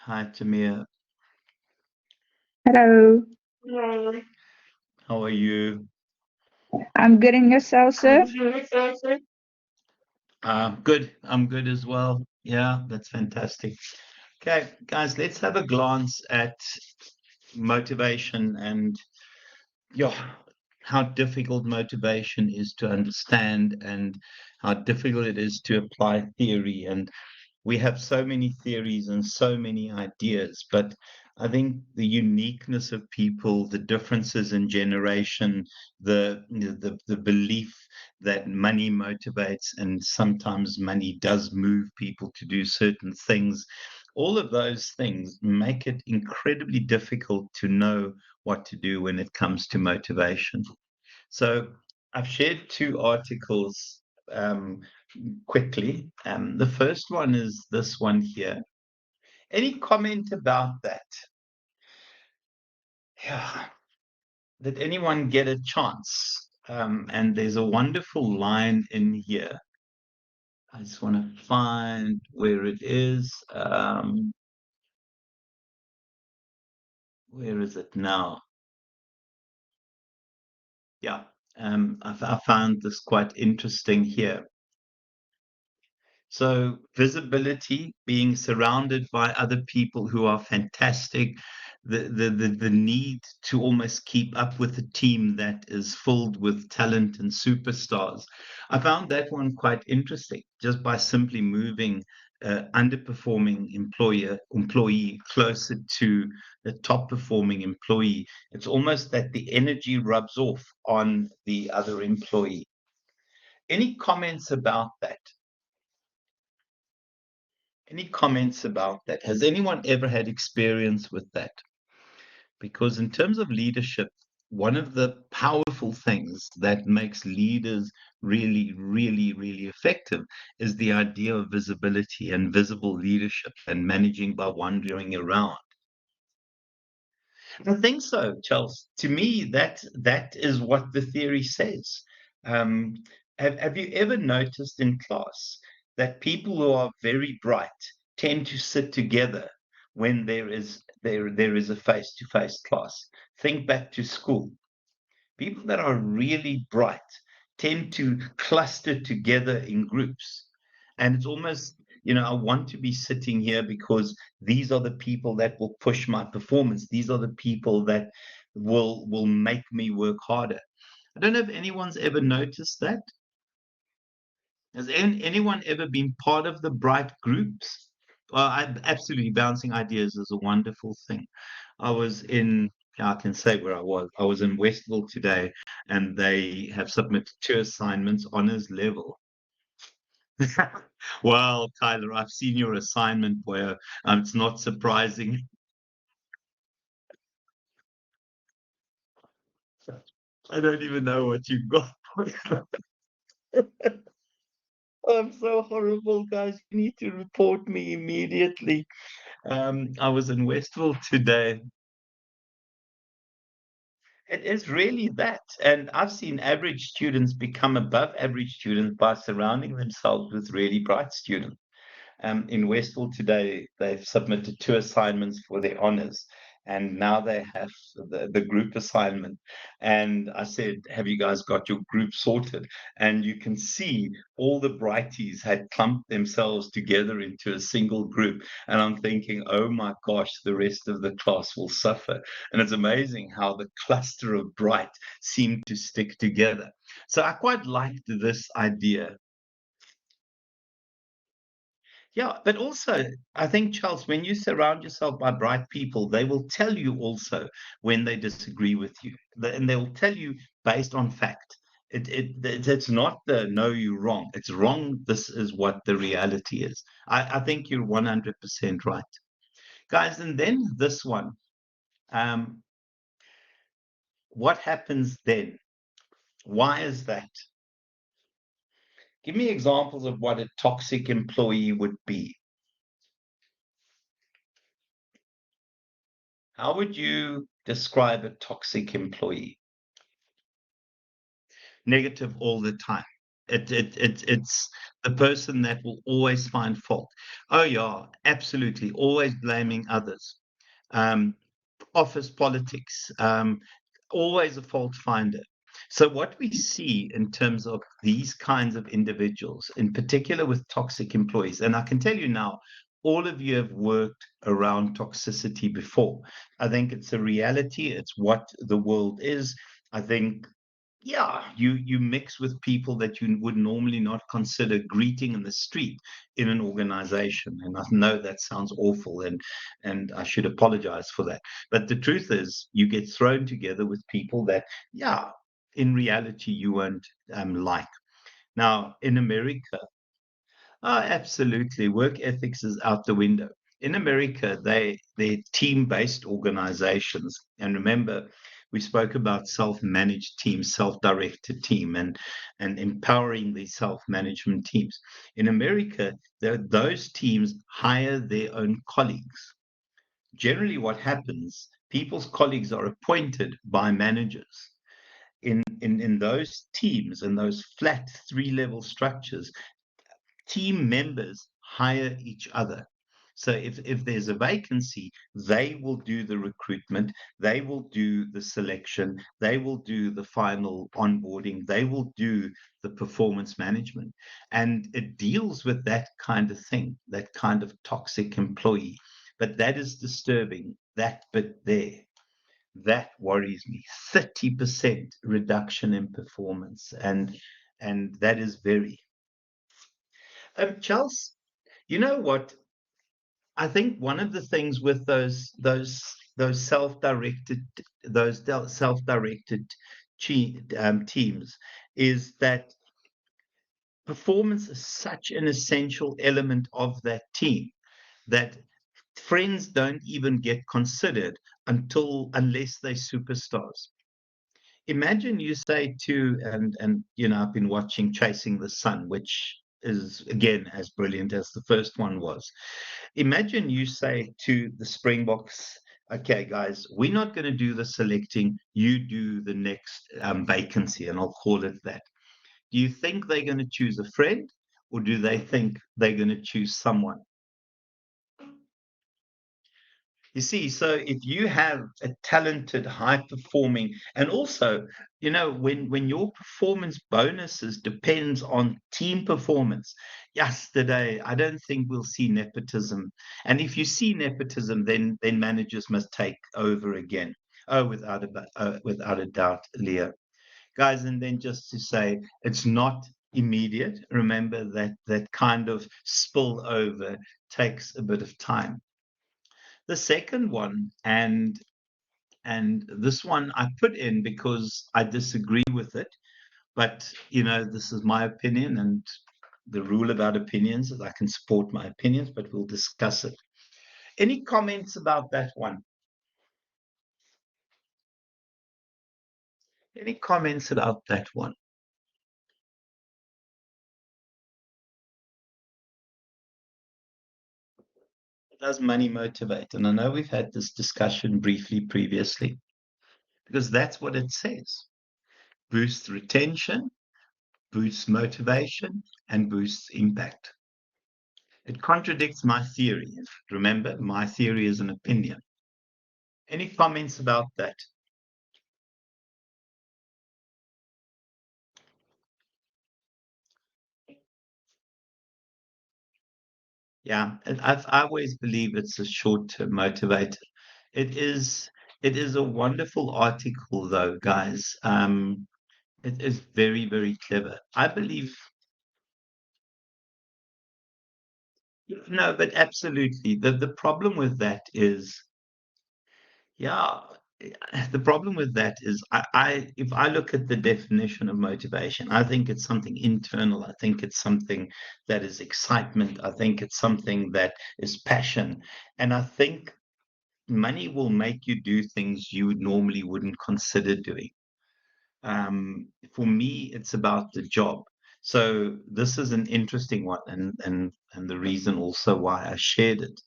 Hi, Tamir. Hello, Hello. How are you? I'm good in yourself, I'm sir. good, sir. Good. I'm good as well. Yeah, that's fantastic. Okay, guys, let's have a glance at motivation and yeah, how difficult motivation is to understand and how difficult it is to apply theory. And we have so many theories and so many ideas, but I think the uniqueness of people, the differences in generation, the belief that money motivates and sometimes money does move people to do certain things, all of those things make it incredibly difficult to know what to do when it comes to motivation. So I've shared two articles um, quickly. The first one is this one here. Any comment about that? Yeah. Did anyone get a chance? And there's a wonderful line in here. I just want to find where it is. Where is it now? Yeah. I found this quite interesting here. So visibility, being surrounded by other people who are fantastic, the need to almost keep up with a team that is filled with talent and superstars. I found that one quite interesting, just by simply moving underperforming employee closer to the top performing employee. It's almost that the energy rubs off on the other employee. Any comments about that? Any comments about that? Has anyone ever had experience with that? Because in terms of leadership, one of the powerful things that makes leaders really, really, really effective is the idea of visibility and visible leadership and managing by wandering around. I think so, Charles. To me, that is what the theory says. Um, have you ever noticed in class that people who are very bright tend to sit together when there is a face-to-face class? Think back to school. People that are really bright tend to cluster together in groups. And it's almost, I want to be sitting here because these are the people that will push my performance. These are the people that will make me work harder. I don't know if anyone's ever noticed that. Has anyone ever been part of the bright groups? Well, absolutely, bouncing ideas is a wonderful thing. I was in, yeah, I can say where I was. I was in Westville today, and they have submitted two assignments, honors level. Well, Tyler, I've seen your assignment where it's not surprising. I don't even know what you got. I'm so horrible, guys. You need to report me immediately. I was in Westville today. It is really that. And I've seen average students become above average students by surrounding themselves with really bright students. In Westville today, they've submitted two assignments for their honors, and now they have the group assignment. And I said, have you guys got your group sorted? And you can see all the brighties had clumped themselves together into a single group. And I'm thinking, oh my gosh, the rest of the class will suffer. And it's amazing how the cluster of bright seemed to stick together. So I quite liked this idea. Yeah, but also, I think, Charles, when you surround yourself by bright people, they will tell you also when they disagree with you. And they will tell you based on fact. It's not the no, you're wrong. It's wrong. This is what the reality is. I think you're 100% right. Guys, and then this one. Um, what happens then? Why is that? Give me examples of what a toxic employee would be. How would you describe a toxic employee? Negative all the time. It's the person that will always find fault. Oh yeah, absolutely, always blaming others. Um, Office politics, always a fault finder. So what we see in terms of these kinds of individuals, in particular with toxic employees, and I can tell you now, all of you have worked around toxicity before. I think it's a reality. It's what the world is. I think, yeah, you mix with people that you would normally not consider greeting in the street in an organization. And I know that sounds awful, and I should apologize for that. But the truth is, you get thrown together with people that, yeah, in reality you won't like. Now, in America, oh, absolutely. Work ethics is out the window. In America, they're team-based organizations. And remember, we spoke about self-managed teams, self-directed team, and empowering these self-management teams. In America, those teams hire their own colleagues. Generally, what happens, people's colleagues are appointed by managers. In those teams, in those flat three-level structures, team members hire each other. So if there's a vacancy, they will do the recruitment, they will do the selection, they will do the final onboarding, they will do the performance management. And it deals with that kind of thing, that kind of toxic employee. But that is disturbing, that bit there. That worries me. 30% reduction in performance. And that is very Chelsea, you know what? I think one of the things with those self-directed teams is that performance is such an essential element of that team that friends don't even get considered unless they're superstars. Imagine you say to, and you know, I've been watching Chasing the Sun, which is again as brilliant as the first one was. Imagine you say to the Springboks, okay, guys, we're not going to do the selecting. You do the next vacancy, and I'll call it that. Do you think they're going to choose a friend, or do they think they're going to choose someone? You see, so if you have a talented, high performing, and also, you know, when your performance bonuses depends on team performance, yesterday, I don't think we'll see nepotism. And if you see nepotism, then managers must take over again. Oh, without a doubt, Leah. Guys, and then just to say, it's not immediate. Remember that that kind of spill over takes a bit of time. The second one, and this one I put in because I disagree with it, but you know, this is my opinion, and the rule about opinions is I can support my opinions, but we'll discuss it. Any comments about that one? Any comments about that one? Does money motivate? And I know we've had this discussion briefly previously, because that's what it says. Boosts retention, boosts motivation, and boosts impact. It contradicts my theory. Remember, my theory is an opinion. Any comments about that? Yeah, and I always believe it's a short-term motivator. It is it is a wonderful article though, guys. It is very, very clever. I believe no, but absolutely. The problem with that is, yeah, the problem with that is I if I look at the definition of motivation, I think it's something internal. I think it's something that is excitement. I think it's something that is passion. And I think money will make you do things you normally wouldn't consider doing. For me, it's about the job. So this is an interesting one, and the reason also why I shared it.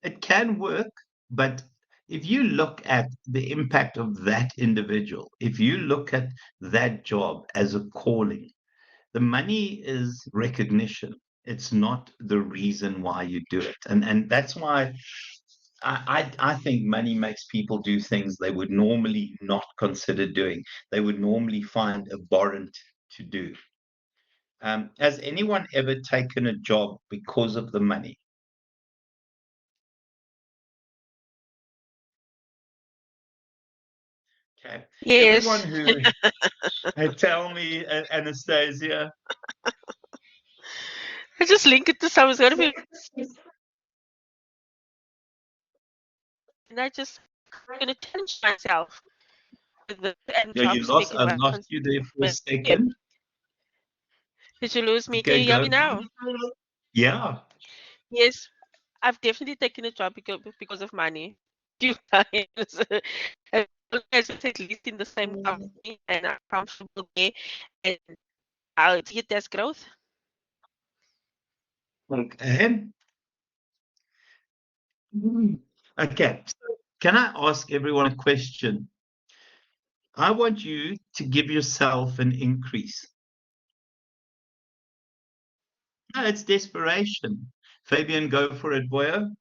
It can work, but if you look at the impact of that individual, if you look at that job as a calling, The money is recognition. It's not the reason why you do it. And that's why I think money makes people do things they would normally not consider doing. They would normally find abhorrent to do. Has anyone ever taken a job because of the money? Okay. Everyone Yes. who tell me, Anastasia. I just link it to someone's gonna be, and I just gonna challenge myself with the and Yeah, you jobs lost. because I I lost you there for a yeah. second. Did you lose me? Can Okay, you hear go. me now? Yeah. Yes, I've definitely taken a job because of money. Few times. As long as it's at least in the same company and I'm comfortable there and I'll see it as growth. Okay. Okay. So can I ask everyone a question? I want you to give yourself an increase. No, it's desperation. Fabian, go for it, boyo.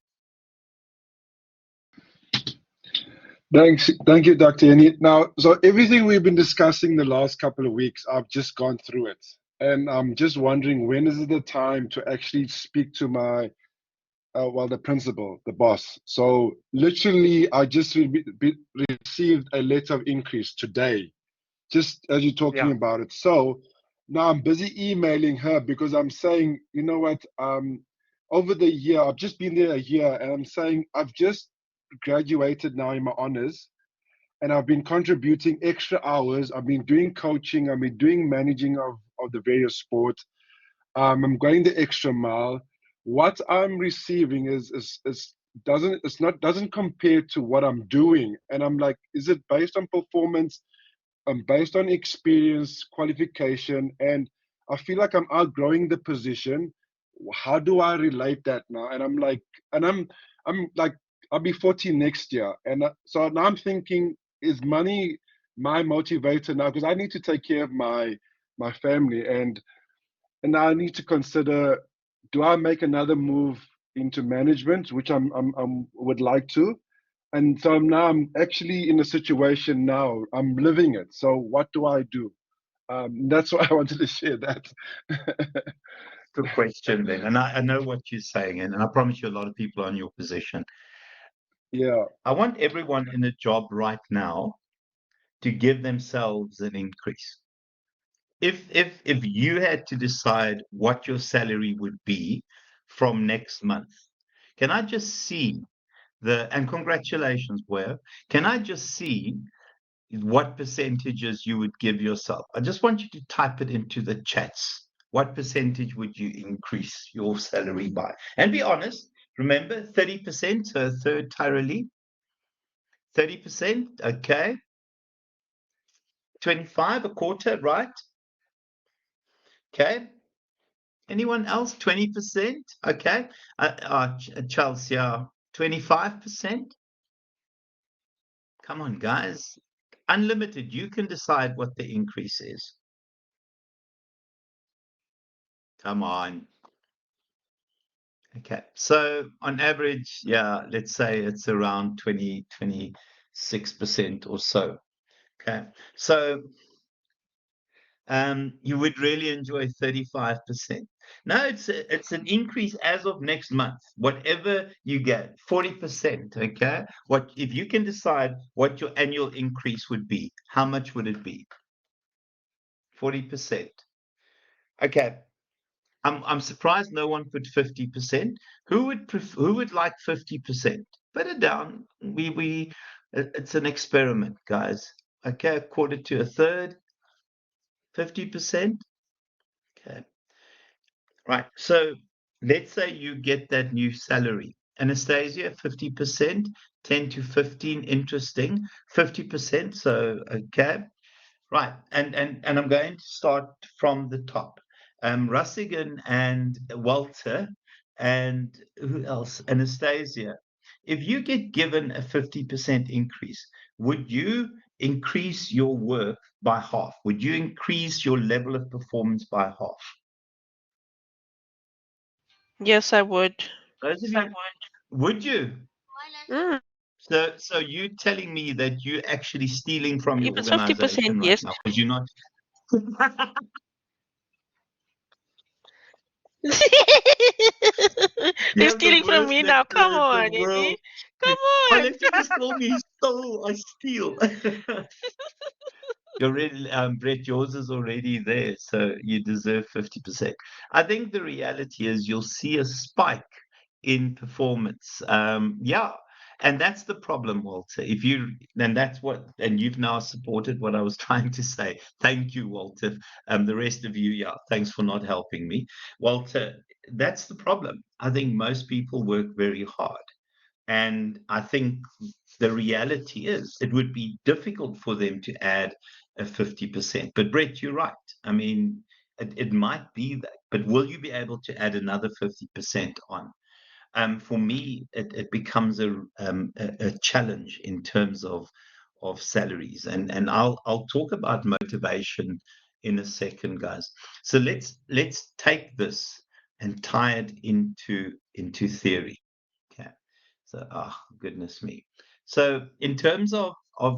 Thank you, Dr. Annie. Now, so everything we've been discussing the last couple of weeks, I've just gone through it. And I'm just wondering, when is it the time to actually speak to my, the principal, the boss? So literally, I just received a letter of increase today, just as you're talking Yeah. about it. So now I'm busy emailing her because I'm saying, you know what, over the year, I've just been there a year, and I'm saying I've just graduated now in my honors, and I've been contributing extra hours. I've been doing coaching. I've been doing managing of the various sports. I'm going the extra mile. What I'm receiving is doesn't compare to what I'm doing. And I'm like, is it based on performance? Based on experience, qualification, and I feel like I'm outgrowing the position. How do I relate that now? And I'm like, I'll be 40 next year, and so now I'm thinking, is money my motivator now? Because I need to take care of my family, and now I need to consider: do I make another move into management, which I'm would like to? And so now I'm actually in a situation now. I'm living it. So what do I do? That's why I wanted to share that. Good question, then. And I know what you're saying, and I promise you a lot of people are in your position. Yeah. I want everyone in a job right now to give themselves an increase. If you had to decide what your salary would be from next month, can I just see and congratulations, Boya. Can I just see what percentages you would give yourself? I just want you to type it into the chats. What percentage would you increase your salary by? And be honest. Remember, 30%, so a third Tyroli. 30%, okay. 25, a quarter, right? Okay. Anyone else? 20%? Okay. Chelsea, 25%? Come on, guys. Unlimited. You can decide what the increase is. Come on. Okay. So on average, yeah, let's say it's around 26% or so. Okay. So you would really enjoy 35%. No, it's an increase as of next month. Whatever you get, 40%. Okay. What if you can decide what your annual increase would be? How much would it be? 40%. Okay. I'm surprised no one put 50%. Who would like 50%? Put it down. It's an experiment, guys. Okay, a quarter to a third, 50%. Okay. Right. So let's say you get that new salary. Anastasia, 50%, 10 to 15, interesting. 50%. So okay. Right. And I'm going to start from the top. Russigan and Walter and who else? Anastasia. If you get given a 50% increase, would you increase your work by half? Would you increase your level of performance by half? Yes, I would. Those of you, would you? Mm. So you telling me that you're actually stealing from your If it's 50%, organization right yes. now because you're not. They're You're the stealing from worst me now. Come lecturer in the on, world. Come My on. lecturer just told me he stole. I steal. You're really, Brett, yours is already there, so you deserve 50%. I think the reality is you'll see a spike in performance. Yeah, and that's the problem, Walter. If you, and that's what, and you've now supported what I was trying to say. Thank you, Walter. The rest of you, yeah, thanks for not helping me. Walter, that's the problem. I think most people work very hard. And I think the reality is it would be difficult for them to add a 50%. But Brett, you're right. I mean, it might be that, but will you be able to add another 50% on? For me, it becomes a challenge in terms of salaries, and I'll talk about motivation in a second, guys. So let's take this and tie it into theory. Okay. So, oh, goodness me. So, in terms of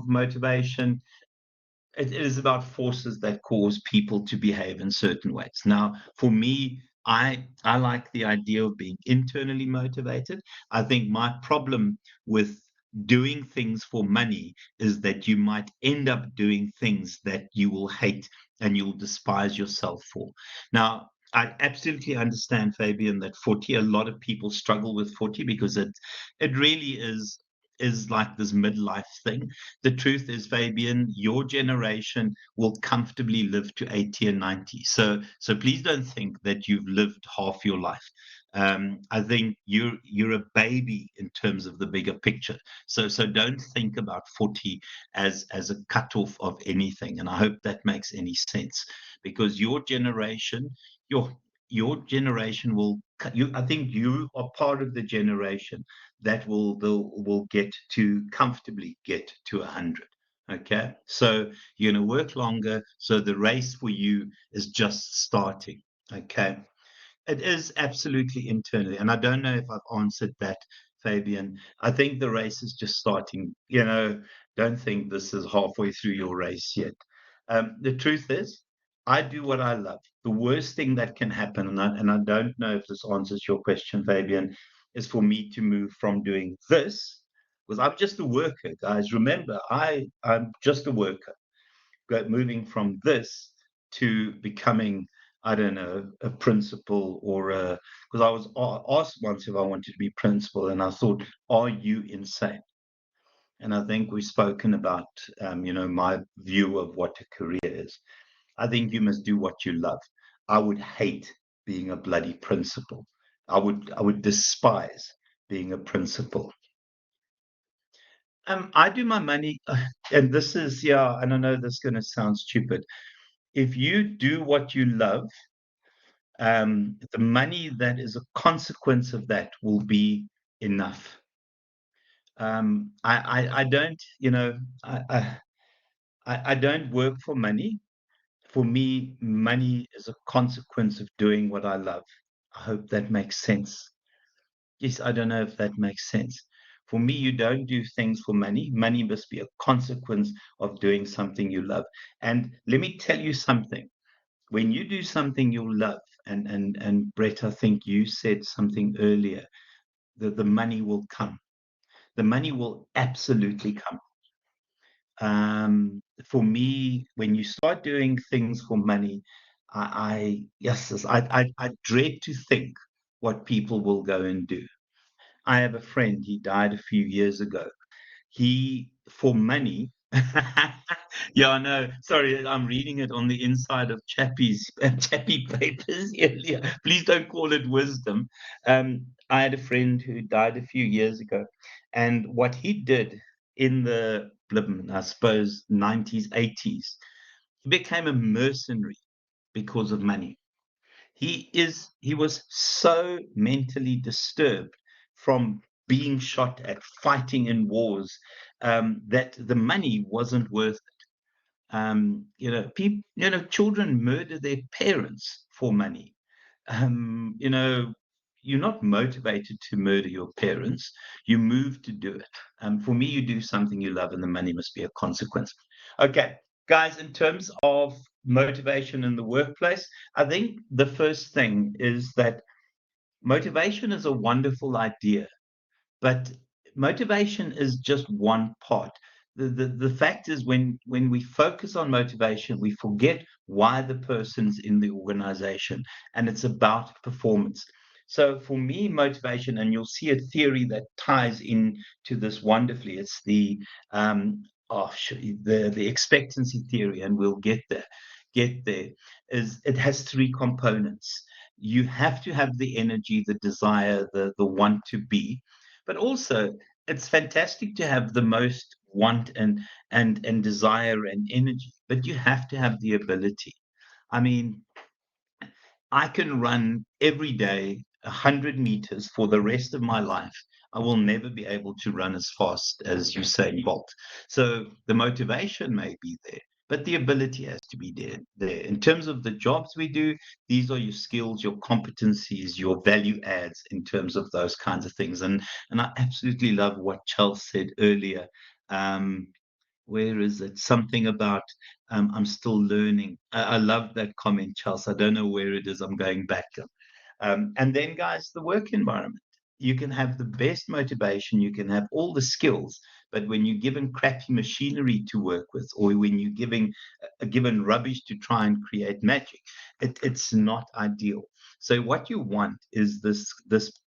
motivation, it is about forces that cause people to behave in certain ways. Now, for me, I like the idea of being internally motivated. I think my problem with doing things for money is that you might end up doing things that you will hate and you'll despise yourself for. Now, I absolutely understand, Fabian, that 40, a lot of people struggle with 40 because it really is like this midlife thing. The truth is, Fabian, your generation will comfortably live to 80 and 90. So please don't think that you've lived half your life. I think you're a baby in terms of the bigger picture. So don't think about 40 as a cutoff of anything. And I hope that makes any sense, because your generation, your generation will. I think you are part of the generation that will get to comfortably get to 100. Okay, so you're going to work longer, so the race for you is just starting. Okay, it is absolutely internally, and I don't know if I've answered that, Fabian. I think the race is just starting. Don't think this is halfway through your race yet. The truth is, I do what I love. The worst thing that can happen, and I don't know if this answers your question, Fabian, is for me to move from doing this, because I'm just a worker, guys. Remember, I'm just a worker. Moving from this to becoming, I don't know, a principal or a, because I was asked once if I wanted to be principal, and I thought, are you insane? And I think we've spoken about, my view of what a career is. I think you must do what you love. I would hate being a bloody principal. I would despise being a principal. I do my money, and this is, yeah, and I know this is going to sound stupid. If you do what you love, the money that is a consequence of that will be enough. I don't, I don't work for money. For me, money is a consequence of doing what I love. I hope that makes sense. Yes, I don't know if that makes sense. For me, you don't do things for money. Money must be a consequence of doing something you love. And let me tell you something. When you do something you love, and Brett, I think you said something earlier, that the money will come. The money will absolutely come. For me, when you start doing things for money, I dread to think what people will go and do. I have a friend, he died a few years ago. He, for money, yeah, I know. Sorry, I'm reading it on the inside of Chappie papers. Yeah. Please don't call it wisdom. I had a friend who died a few years ago, and what he did in the, I suppose, 90s, 80s, he became a mercenary because of money. He was so mentally disturbed from being shot at, fighting in wars, that the money wasn't worth it. People, children murder their parents for money. You know, you're not motivated to murder your parents. You move to do it. For me, you do something you love, and the money must be a consequence. Okay, guys, in terms of motivation in the workplace, I think the first thing is that motivation is a wonderful idea, but motivation is just one part. The fact is, when we focus on motivation, we forget why the person's in the organization, and it's about performance. So for me, motivation, and you'll see a theory that ties in to this wonderfully. It's the the expectancy theory, and we'll get there. Is it has three components. You have to have the energy, the desire, the want to be, but also it's fantastic to have the most want and desire and energy, but you have to have the ability. I mean, I can run every day 100 meters for the rest of my life. I will never be able to run as fast as Usain Bolt. So the motivation may be there, but the ability has to be there. In terms of the jobs we do, these are your skills, your competencies, your value adds in terms of those kinds of things. And I absolutely love what Charles said earlier. Um, where is it? Something about I'm still learning. I love that comment, Charles. I don't know where it is. I'm going back. And then, guys, the work environment. You can have the best motivation, you can have all the skills, but when you're given crappy machinery to work with, or when you're given rubbish to try and create magic, it's not ideal. So what you want is this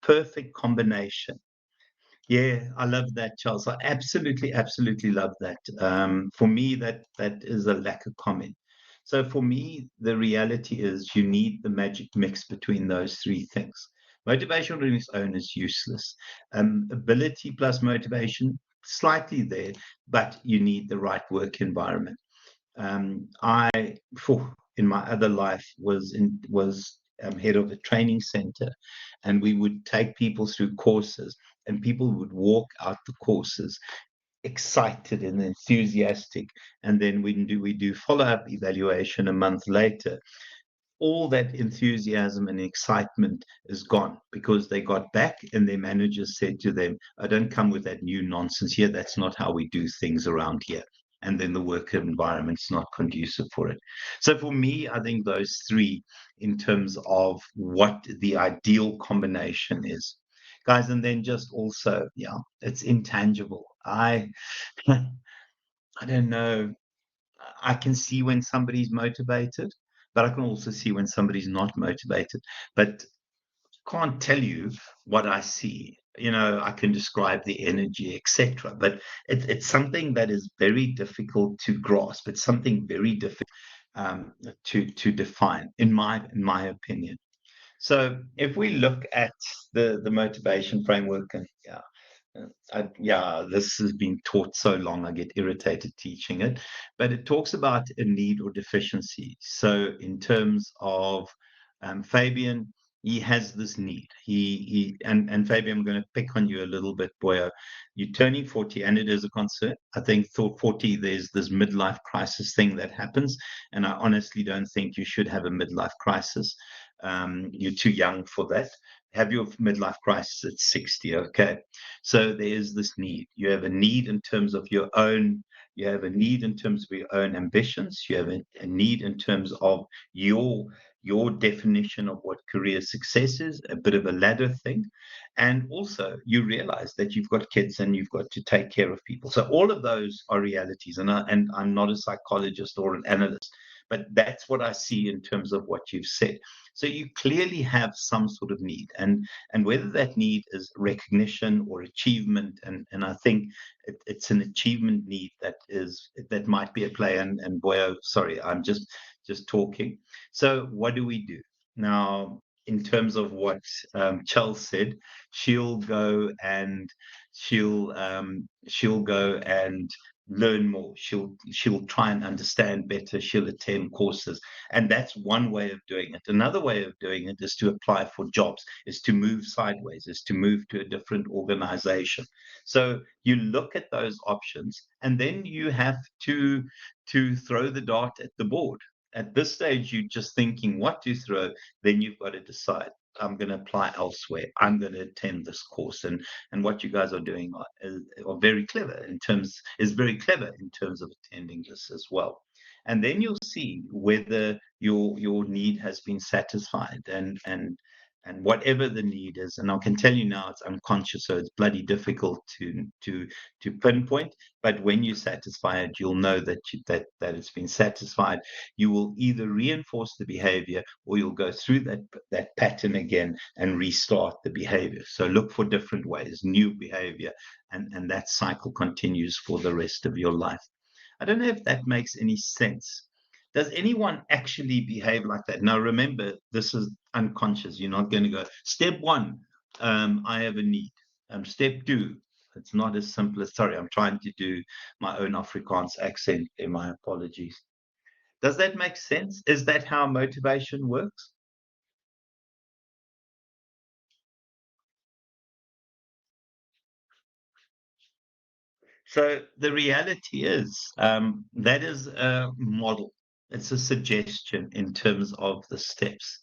perfect combination. Yeah, I love that, Charles. I absolutely, absolutely love that. For me, that is a lack of comment. So for me, the reality is you need the magic mix between those three things. Motivation on its own is useless. Ability plus motivation, slightly there, but you need the right work environment. I, in my other life, was head of a training center, and we would take people through courses, and people would walk out the courses excited and enthusiastic, and then we do follow-up evaluation a month later. All that enthusiasm and excitement is gone because they got back and their managers said to them, I don't come with that new nonsense here. That's not how we do things around here. And then the work environment's not conducive for it. So for me, I think those three in terms of what the ideal combination is. Guys, and then just also, yeah, it's intangible. I don't know. I can see when somebody's motivated, but I can also see when somebody's not motivated. But can't tell you what I see. I can describe the energy, etc. But it's something that is very difficult to grasp. It's something very difficult to define, in my opinion. So if we look at the motivation framework, and this has been taught so long, I get irritated teaching it, but it talks about a need or deficiency. So in terms of Fabian, he has this need. And Fabian, I'm going to pick on you a little bit, Boyo. You're turning 40, and it is a concern. I think thought 40, there's this midlife crisis thing that happens, and I honestly don't think you should have a midlife crisis. You're too young for that. Have your midlife crisis at 60, okay? So there is this need. You have a need in terms of your own, you have a need in terms of your own ambitions, you have a need in terms of your definition of what career success is, a bit of a ladder thing. And also you realize that you've got kids and you've got to take care of people. So all of those are realities. And I'm not a psychologist or an analyst, but that's what I see in terms of what you've said. So you clearly have some sort of need, and whether that need is recognition or achievement, and I think it's an achievement need that might be at play. And boy, sorry, I'm just talking. So what do we do now? In terms of what Chell said, she'll go and learn more. She'll try and understand better. She'll attend courses, and that's one way of doing it. Another way of doing it is to apply for jobs, is to move sideways, is to move to a different organization. So you look at those options, and then you have to throw the dart at the board. At this stage, you're just thinking what to throw. Then you've got to decide. I'm going to apply elsewhere. I'm going to attend this course, and what you guys are doing are very clever in terms of attending this as well. And then you'll see whether your need has been satisfied, and whatever the need is. And I can tell you now, it's unconscious, so it's bloody difficult to pinpoint. But when you satisfy it, you'll know that that it's been satisfied. You will either reinforce the behavior, or you'll go through that pattern again and restart the behavior. So look for different ways, new behavior, and that cycle continues for the rest of your life. I don't know if that makes any sense. Does anyone actually behave like that? Now, remember, this is unconscious. You're not going to go, step one, I have a need. Step two, it's not as simple as, sorry, I'm trying to do my own Afrikaans accent there, my apologies. Does that make sense? Is that how motivation works? So the reality is that is a model. It's a suggestion in terms of the steps.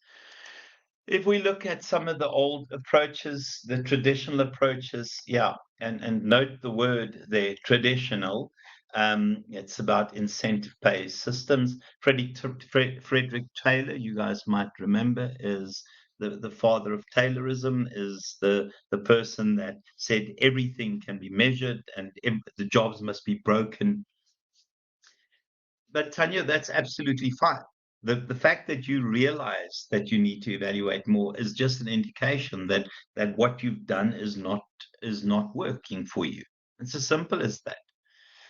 If we look at some of the old approaches, the traditional approaches, yeah, and note the word there, traditional. It's about incentive-based systems. Frederick Taylor, you guys might remember, is the father of Taylorism, is the person that said everything can be measured and the jobs must be broken. But Tanya, that's absolutely fine. The fact that you realize that you need to evaluate more is just an indication that what you've done is not working for you. It's as simple as that.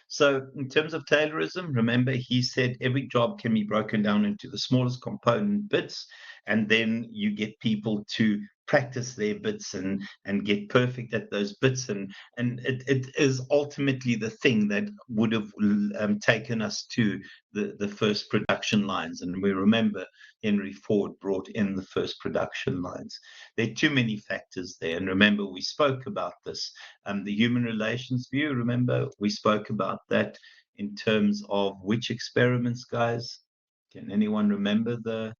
So in terms of Taylorism, remember he said every job can be broken down into the smallest component bits, and then you get people to practice their bits and get perfect at those bits, and it is ultimately the thing that would have taken us to the first production lines. And we remember Henry Ford brought in the first production lines. There are too many factors there, and remember we spoke about this, the human relations view. Remember we spoke about that in terms of which experiments, guys? Can anyone remember the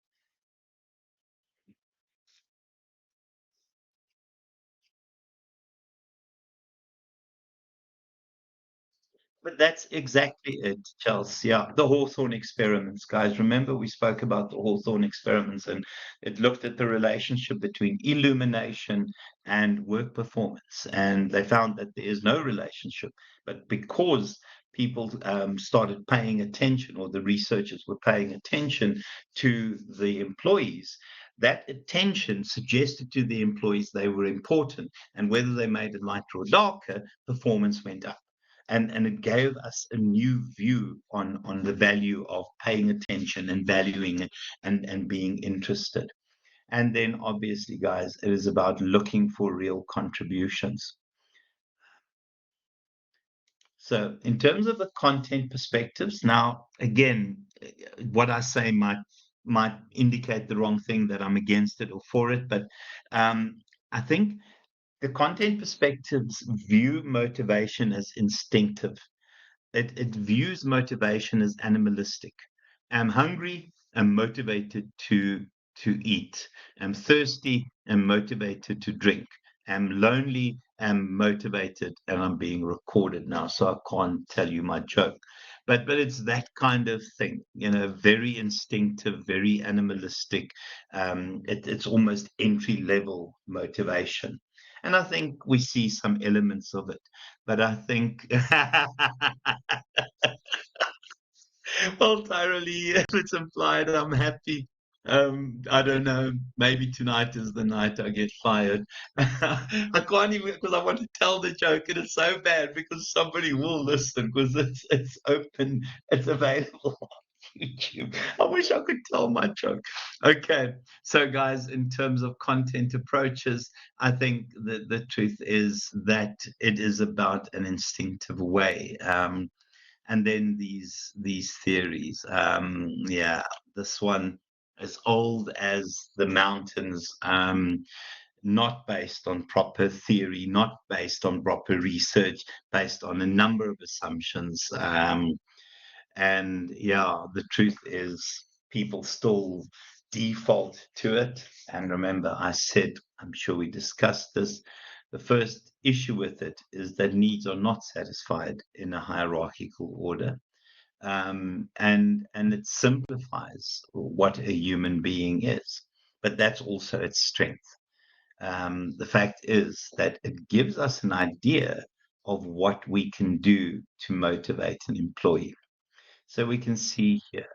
But that's exactly it, Chelsea. Yeah, the Hawthorne experiments, guys. Remember, we spoke about the Hawthorne experiments, and it looked at the relationship between illumination and work performance. And they found that there is no relationship. But because people started paying attention, or the researchers were paying attention to the employees, that attention suggested to the employees they were important. And whether they made it lighter or darker, performance went up. And it gave us a new view on the value of paying attention and valuing it, and being interested. And then obviously, guys, it is about looking for real contributions. So in terms of the content perspectives, now again, what I say might indicate the wrong thing, that I'm against it or for it, but I think the content perspectives view motivation as instinctive. It views motivation as animalistic. I'm hungry, I'm motivated to eat. I'm thirsty, I'm motivated to drink. I'm lonely, I'm motivated, and I'm being recorded now, so I can't tell you my joke. But it's that kind of thing, very instinctive, very animalistic. It's almost entry level motivation. And I think we see some elements of it. But I think, well, Tyree, if it's implied, I'm happy. I don't know. Maybe tonight is the night I get fired. I can't even, because I want to tell the joke, and it's so bad because somebody will listen, because it's open, it's available on YouTube. I wish I could tell my joke. Okay, so guys, in terms of content approaches, I think the truth is that it is about an instinctive way. And then these theories. Yeah, this one as old as the mountains. Not based on proper theory, not based on proper research, based on a number of assumptions. And yeah, the truth is people still default to it. And remember, I said, I'm sure we discussed this, the first issue with it is that needs are not satisfied in a hierarchical order. And it simplifies what a human being is, but that's also its strength. The fact is that it gives us an idea of what we can do to motivate an employee. So we can see here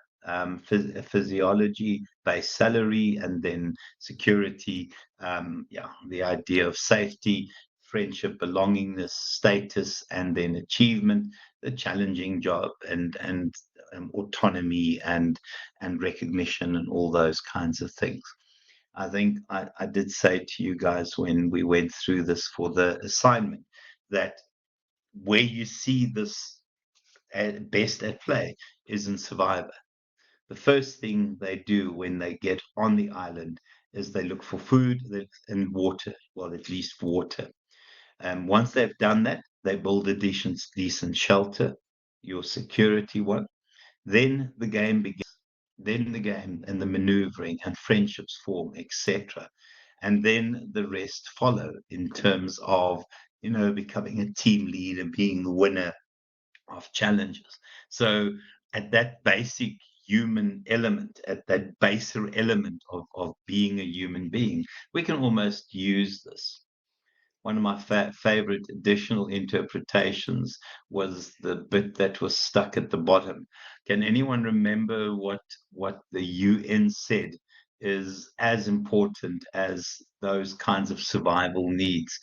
physiology-based salary, and then security, yeah, the idea of safety, friendship, belongingness, status, and then achievement, the challenging job, and autonomy and recognition, and all those kinds of things. I think I did say to you guys when we went through this for the assignment that where you see this at best at play is in Survivor. The first thing they do when they get on the island is they look for food and water, well, at least water. And once they've done that, they build a decent shelter, your security one. Then the game begins. Then the game and the maneuvering and friendships form, etc. And then the rest follow in terms of, becoming a team lead and being the winner of challenges. So at that basic human element, at that baser element of being a human being, we can almost use this. One of my favorite additional interpretations was the bit that was stuck at the bottom. Can anyone remember what the UN said is as important as those kinds of survival needs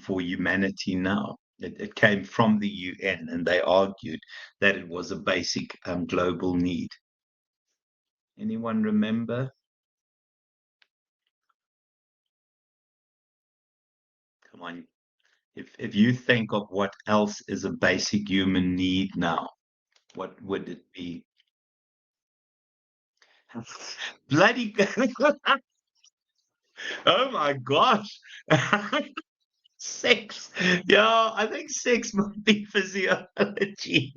for humanity now? It came from the UN, and they argued that it was a basic global need. Anyone remember? Come on. If you think of what else is a basic human need now, what would it be? Bloody oh my gosh. Sex. Yeah, I think sex might be physiology.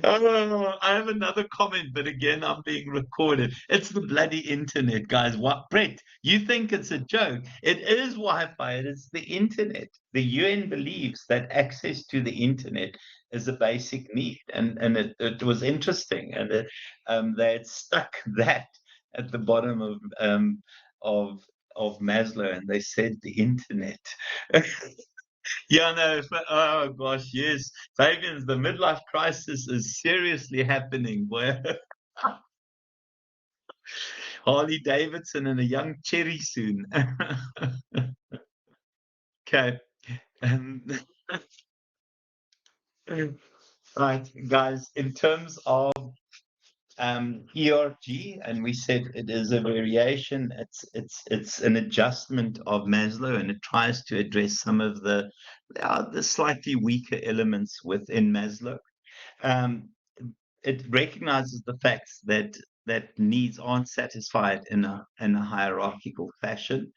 Oh, I have another comment, but again, I'm being recorded. It's the bloody internet, guys. What, Brett? You think it's a joke? It is Wi-Fi. It is the internet. The UN believes that access to the internet is a basic need, and it was interesting, and they had stuck that at the bottom of of Maslow, and they said the internet. Yeah, no, oh gosh, yes. Fabian, the midlife crisis is seriously happening. Boy. Harley Davidson and a young cherry soon. Okay. Um, right, guys, in terms of ERG, and we said it is a variation. It's an adjustment of Maslow, and it tries to address some of the slightly weaker elements within Maslow. Um, it recognizes the facts that needs aren't satisfied in a hierarchical fashion,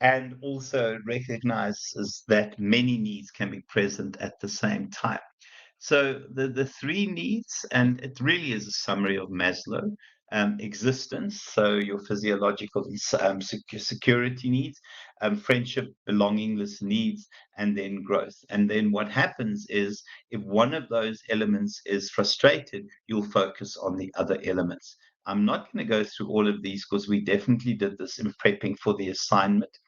and also recognizes that many needs can be present at the same time. So the three needs, and it really is a summary of Maslow: existence, so your physiological security needs, friendship, belongingness needs, and then growth. And then what happens is, if one of those elements is frustrated, you'll focus on the other elements. I'm not going to go through all of these because we definitely did this in prepping for the assignment.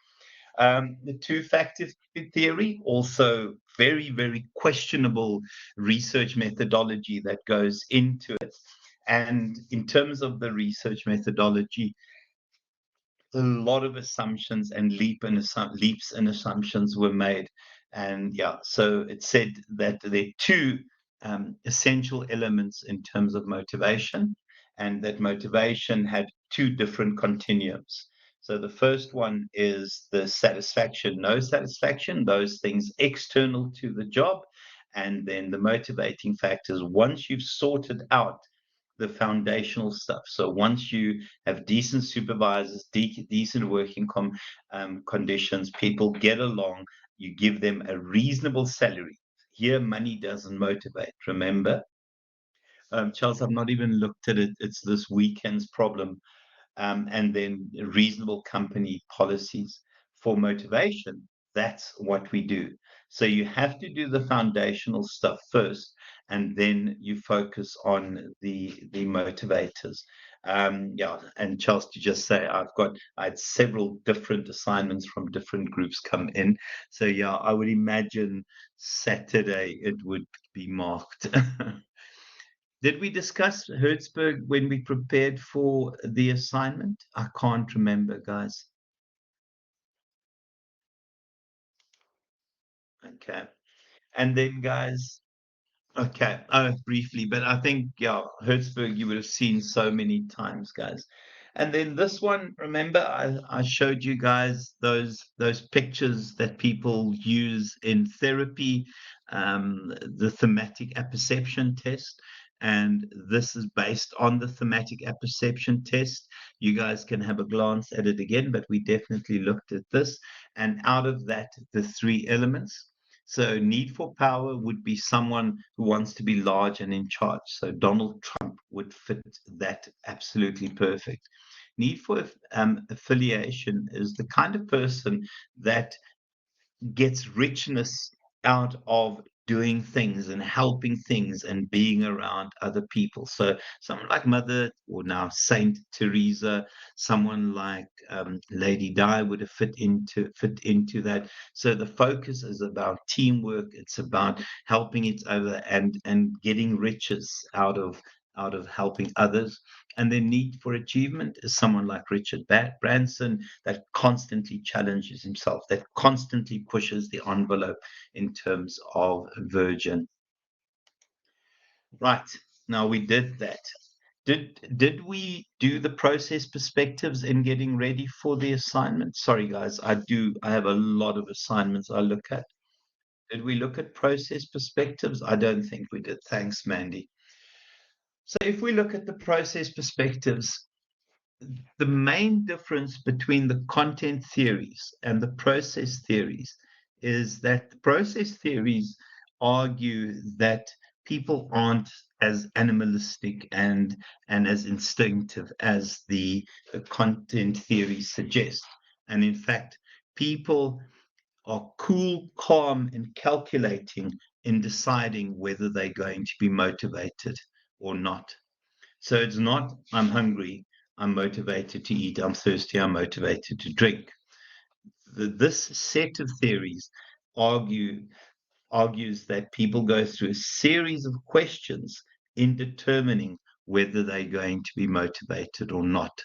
The two-factor theory, also very, very questionable research methodology that goes into it. And in terms of the research methodology, a lot of assumptions and leaps and assumptions were made. And yeah, so it said that there are two essential elements in terms of motivation, and that motivation had two different continuums. So the first one is the satisfaction, no satisfaction, those things external to the job, And then the motivating factors, once you've sorted out the foundational stuff. So once you have decent supervisors, decent working conditions, people get along, you give them a reasonable salary. Here, money doesn't motivate. Remember, Charles, I've not even looked at it. It's this weekend's problem. And then reasonable company policies for motivation. That's what we do. So you have to do the foundational stuff first, and then you focus on the motivators. Yeah, and Charles, to just say, I had several different assignments from different groups come in. So yeah, I would imagine Saturday it would be marked. Did we discuss Hertzberg when we prepared for the assignment? I can't remember, guys. Okay. And then, guys, okay, briefly, but I think, yeah, Hertzberg, you would have seen so many times, guys. And then this one, remember, I showed you guys those pictures that people use in therapy, the thematic apperception test. And this is based on the thematic apperception test. You guys can have a glance at it again, but we definitely looked at this. And out of that, the 3 elements. So need for power would be someone who wants to be large and in charge. So Donald Trump would fit that absolutely perfect. Need for affiliation is the kind of person that gets richness out of doing things and helping things and being around other people. So someone like Mother, or now Saint Teresa, someone like Lady Di would have fit into that. So the focus is about teamwork. It's about helping each other and getting riches out of helping others. And their need for achievement is someone like Richard Branson that constantly challenges himself, that constantly pushes the envelope in terms of Virgin. Right, now we did that. Did we do the process perspectives in getting ready for the assignment? Sorry, guys, I have a lot of assignments I look at. Did we look at process perspectives? I don't think we did. Thanks, Mandy. So if we look at the process perspectives, the main difference between the content theories and the process theories is that the process theories argue that people aren't as animalistic and as instinctive as the content theories suggest. And in fact, people are cool, calm, and calculating in deciding whether they're going to be motivated or not. So it's not, I'm hungry, I'm motivated to eat, I'm thirsty, I'm motivated to drink. This set of theories argues that people go through a series of questions in determining whether they're going to be motivated or not.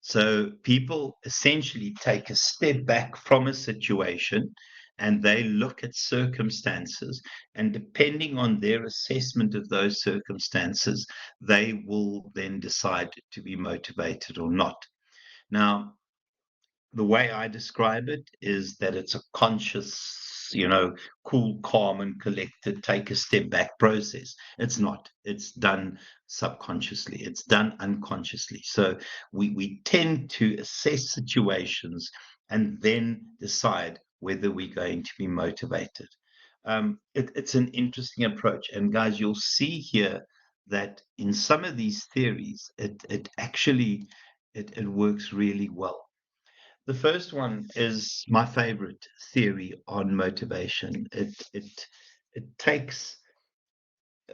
So people essentially take a step back from a situation and they look at circumstances, and depending on their assessment of those circumstances, they will then decide to be motivated or not. Now, the way I describe it is that it's a conscious, cool, calm, and collected, take a step back process. It's not. It's done subconsciously. It's done unconsciously. So we tend to assess situations and then decide whether we're going to be motivated. It's an interesting approach. And guys, you'll see here that in some of these theories, it actually works really well. The first one is my favorite theory on motivation. It takes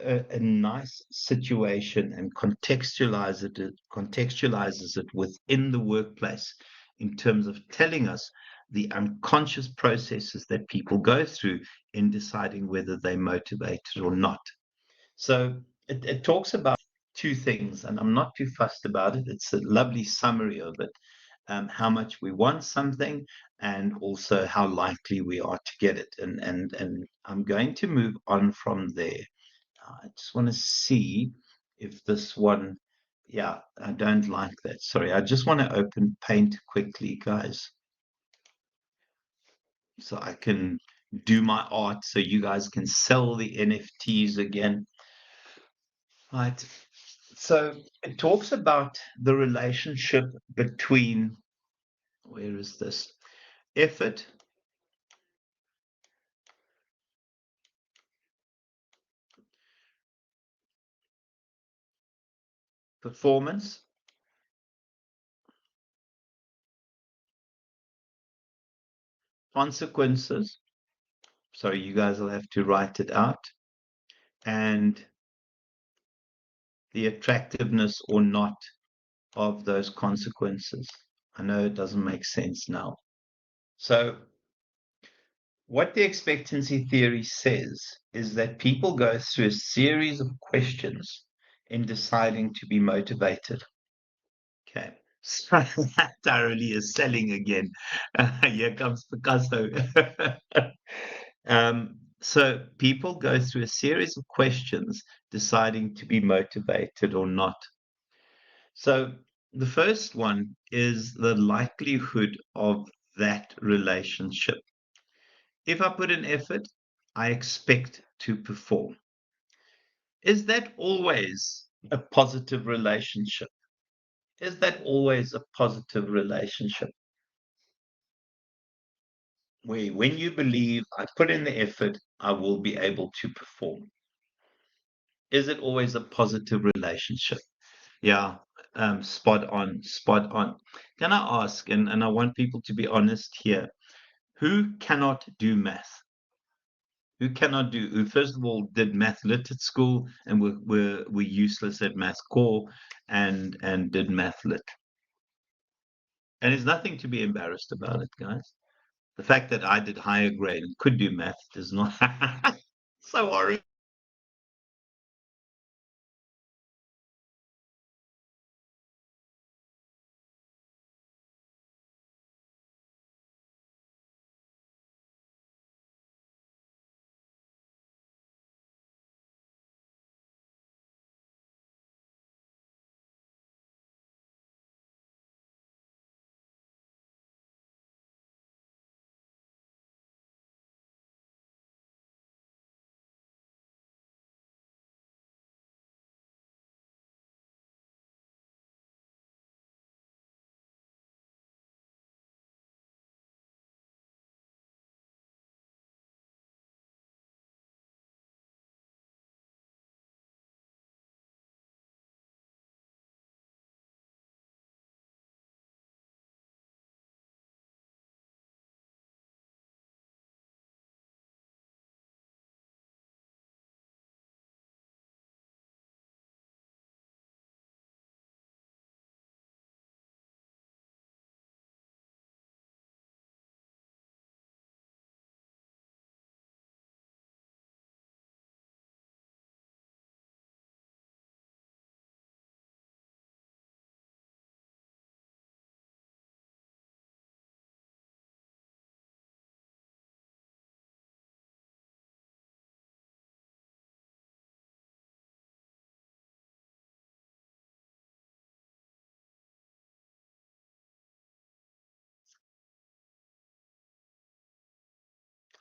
a nice situation and contextualizes it within the workplace in terms of telling us the unconscious processes that people go through in deciding whether they're motivated or not. So it talks about 2 things, and I'm not too fussed about it. It's a lovely summary of it. How much we want something, and also how likely we are to get it. And I'm going to move on from there. I just want to see if this one, yeah, I don't like that. Sorry, I just want to open Paint quickly, guys, so I can do my art so you guys can sell the NFTs again. Right. So it talks about the relationship between, where is this? Effort, performance, consequences. So you guys will have to write it out. And the attractiveness or not of those consequences. I know it doesn't make sense now. So what the expectancy theory says is that people go through a series of questions in deciding to be motivated. Okay. So that thoroughly is selling again. Here comes Picasso. So people go through a series of questions deciding to be motivated or not. So the first one is the likelihood of that relationship. If I put in effort, I expect to perform. Is that always a positive relationship? Is that always a positive relationship? Where when you believe I put in the effort, I will be able to perform. Is it always a positive relationship? Yeah, spot on, spot on. Can I ask, and I want people to be honest here, who cannot do math? Who cannot do, who first of all did math lit at school and were useless at math core and did math lit? And there's nothing to be embarrassed about it, guys. The fact that I did higher grade and could do math does not so horrible.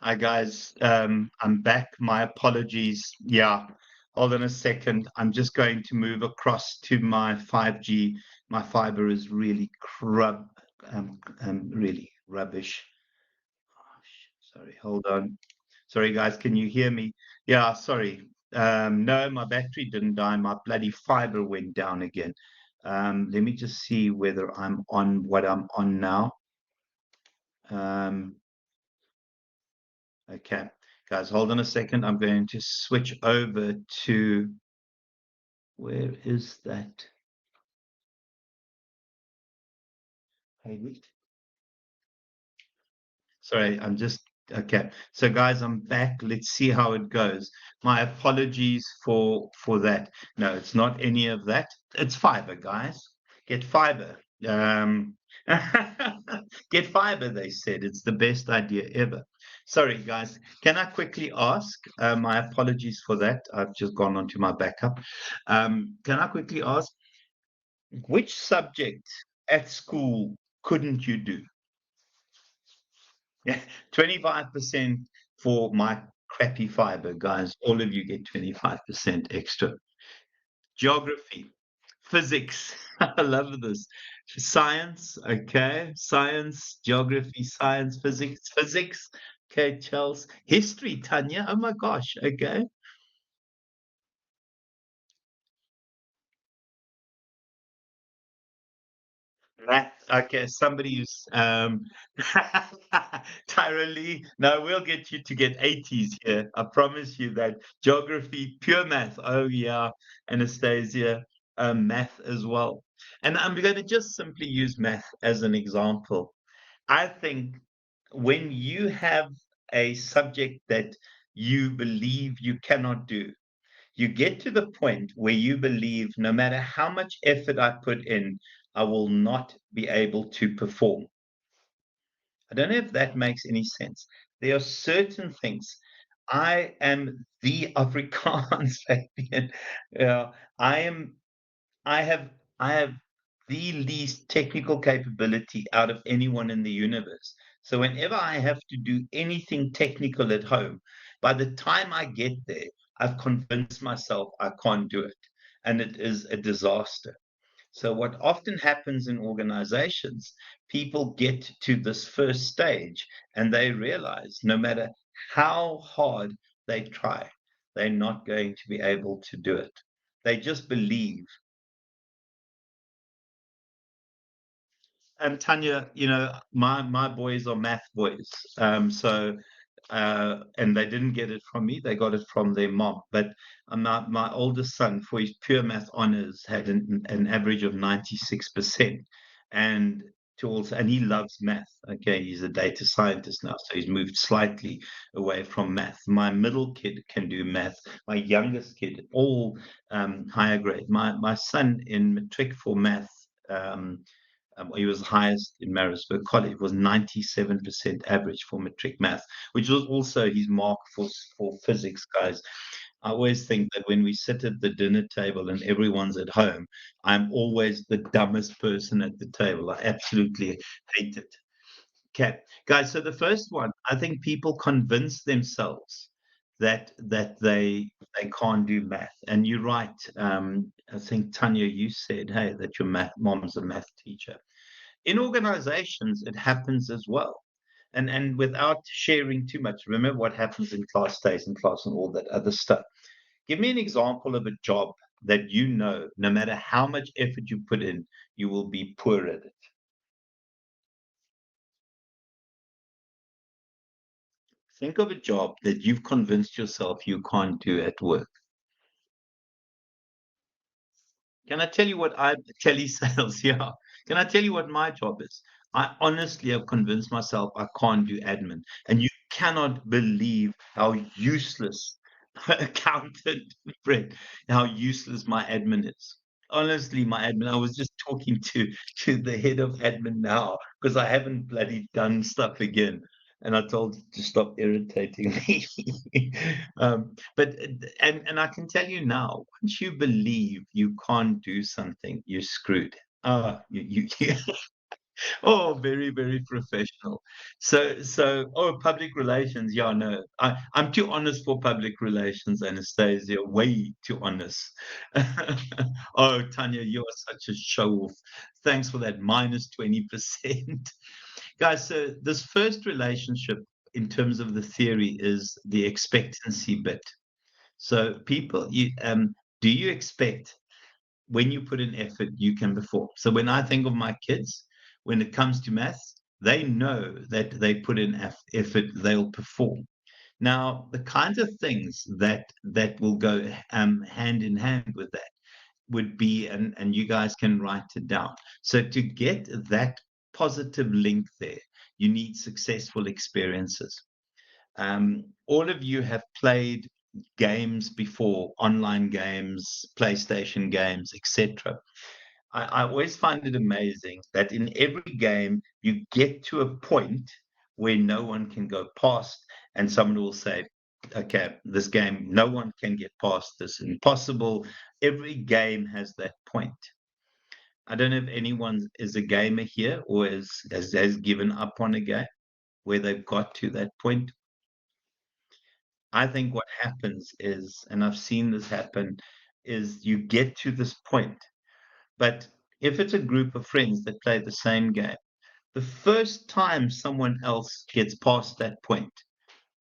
Hi guys, I'm back. My apologies. Yeah, hold on a second. I'm just going to move across to my 5G. My fiber is really really rubbish. Sorry, hold on. Sorry guys, can you hear me? Yeah, sorry. No, my battery didn't die. My bloody fiber went down again. Let me just see whether I'm on what I'm on now. Okay, guys, hold on a second. I'm going to switch over to, where is that? Hey, wait. Sorry, I'm just, okay. So guys, I'm back. Let's see how it goes. My apologies for that. No, it's not any of that. It's fiber, guys. Get fiber. Get fiber, they said. It's the best idea ever. Sorry, guys. Can I quickly ask? My apologies for that. I've just gone onto my backup. Can I quickly ask, which subject at school couldn't you do? Yeah, 25% for my crappy fiber, guys. All of you get 25% extra. Geography, physics. I love this. Science, okay. Science, geography, science, physics. Okay, Charles. History, Tanya. Oh my gosh, okay. Math. Okay, somebody who's Tyrolee. No, we'll get you to get 80s here. I promise you that. Geography, pure math. Oh yeah, Anastasia, math as well. And I'm going to just simply use math as an example. I think when you have a subject that you believe you cannot do, you get to the point where you believe no matter how much effort I put in, I will not be able to perform. I don't know if that makes any sense. There are certain things. I am the Afrikaans Fabian. I am I have the least technical capability out of anyone in the universe. So whenever I have to do anything technical at home, by the time I get there, I've convinced myself I can't do it. And it is a disaster. So what often happens in organizations, people get to this first stage and they realize no matter how hard they try, they're not going to be able to do it. They just believe. And Tanya, my boys are math boys. And they didn't get it from me; they got it from their mom. But my oldest son, for his pure math honors, had an average of 96%, and and he loves math. Okay, he's a data scientist now, so he's moved slightly away from math. My middle kid can do math. My youngest kid, all higher grade. My son in matric for math. He was highest in Maritzburg College. It was 97% average for matric math, which was also his mark for physics, guys. I always think that when we sit at the dinner table and everyone's at home, I'm always the dumbest person at the table. I absolutely hate it. Okay, guys. So the first one, I think people convince themselves that they can't do math, and you're right. I think Tanya, you said, hey, that your mom's a math teacher. In organizations, it happens as well. And without sharing too much, remember what happens in class stays in class and all that other stuff. Give me an example of a job that no matter how much effort you put in, you will be poor at it. Think of a job that you've convinced yourself you can't do at work. Can I tell you what telesales? Yeah. Can I tell you what my job is? I honestly have convinced myself I can't do admin. And you cannot believe how useless accountant, Brett, how useless my admin is. Honestly, my admin, I was just talking to the head of admin now because I haven't bloody done stuff again. And I told her to stop irritating me. But and I can tell you now, once you believe you can't do something, you're screwed. You oh, very, very professional. Public relations. Yeah, no, I'm too honest for public relations, Anastasia. Way too honest. Oh, Tanya, you are such a show off. Thanks for that minus 20%. Guys, so this first relationship in terms of the theory is the expectancy bit. So people, do you expect when you put in effort, you can perform? So when I think of my kids, when it comes to maths, they know that they put in effort, they'll perform. Now, the kinds of things that will go hand in hand with that would be, and you guys can write it down. So to get that positive link there, you need successful experiences. All of you have played games before, online games, PlayStation games, etc. I always find it amazing that in every game you get to a point where no one can go past, and someone will say, okay, this game, no one can get past this, impossible. Every game has that point. I don't know if anyone is a gamer here or has given up on a game where they've got to that point. I think what happens is, and I've seen this happen, is you get to this point, but if it's a group of friends that play the same game, the first time someone else gets past that point,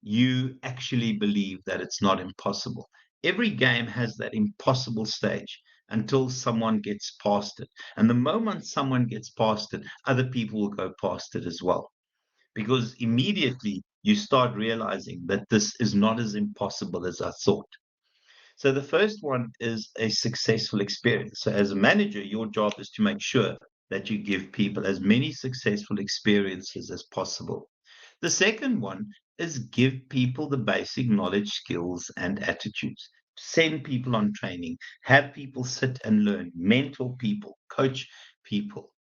you actually believe that it's not impossible. Every game has that impossible stage until someone gets past it. And the moment someone gets past it, other people will go past it as well. Because immediately you start realizing that this is not as impossible as I thought. So the first one is a successful experience. So as a manager, your job is to make sure that you give people as many successful experiences as possible. The second one is give people the basic knowledge, skills, and attitudes. Send people on training, have people sit and learn, mentor people, coach people.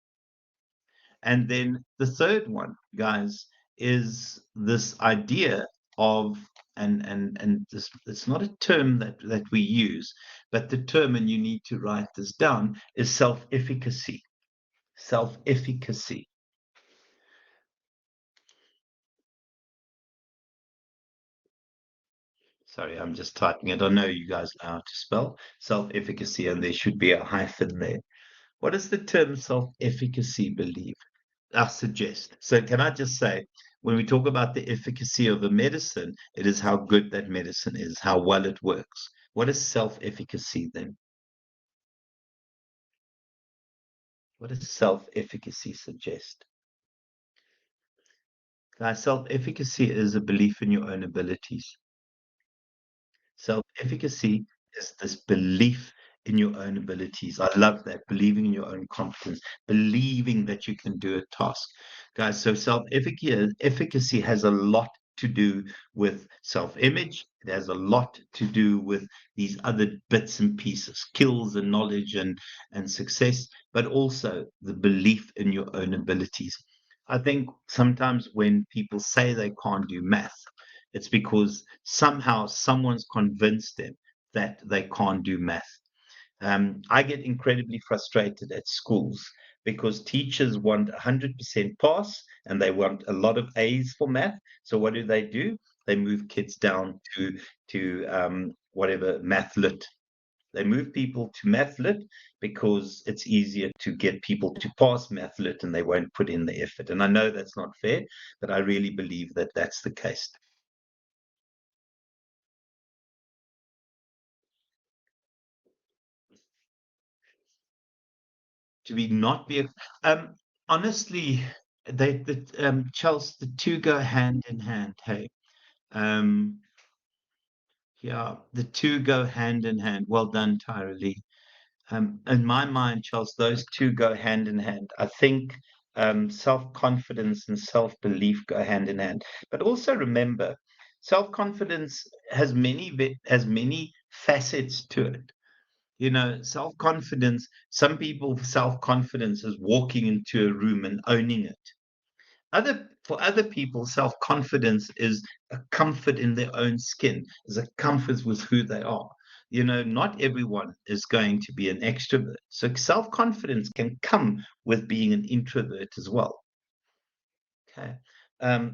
And then the third one, guys, is this idea of and this, it's not a term that we use, but the term, and you need to write this down, is self-efficacy. Self-efficacy. Sorry, I'm just typing it. I know you guys know how to spell self-efficacy, and there should be a hyphen there. What does the term self-efficacy believe? I suggest. So can I just say, when we talk about the efficacy of a medicine, it is how good that medicine is, how well it works. What is self-efficacy then? What does self-efficacy suggest? Guys, self-efficacy is a belief in your own abilities. Self-efficacy is this belief in your own abilities. I love that. Believing in your own competence, believing that you can do a task. Guys, so self-efficacy has a lot to do with self-image. It has a lot to do with these other bits and pieces, skills and knowledge and success, but also the belief in your own abilities. I think sometimes when people say they can't do math, it's because somehow someone's convinced them that they can't do math. I get incredibly frustrated at schools because teachers want 100% pass and they want a lot of A's for math. So what do? They move kids down to whatever math lit. They move people to math lit because it's easier to get people to pass math lit and they won't put in the effort. And I know that's not fair, but I really believe that that's the case. To be not be honestly, Chelsea, the two go hand in hand. Hey, um yeah, the two go hand in hand. Well done, Tyra Lee. In my mind, Charles, those two go hand in hand. I think self-confidence and self-belief go hand in hand, but also remember, self-confidence has many facets to it. You know, self-confidence, some people, self-confidence is walking into a room and owning it. For other people, self-confidence is a comfort in their own skin, is a comfort with who they are. You know, not everyone is going to be an extrovert. So self-confidence can come with being an introvert as well. Okay.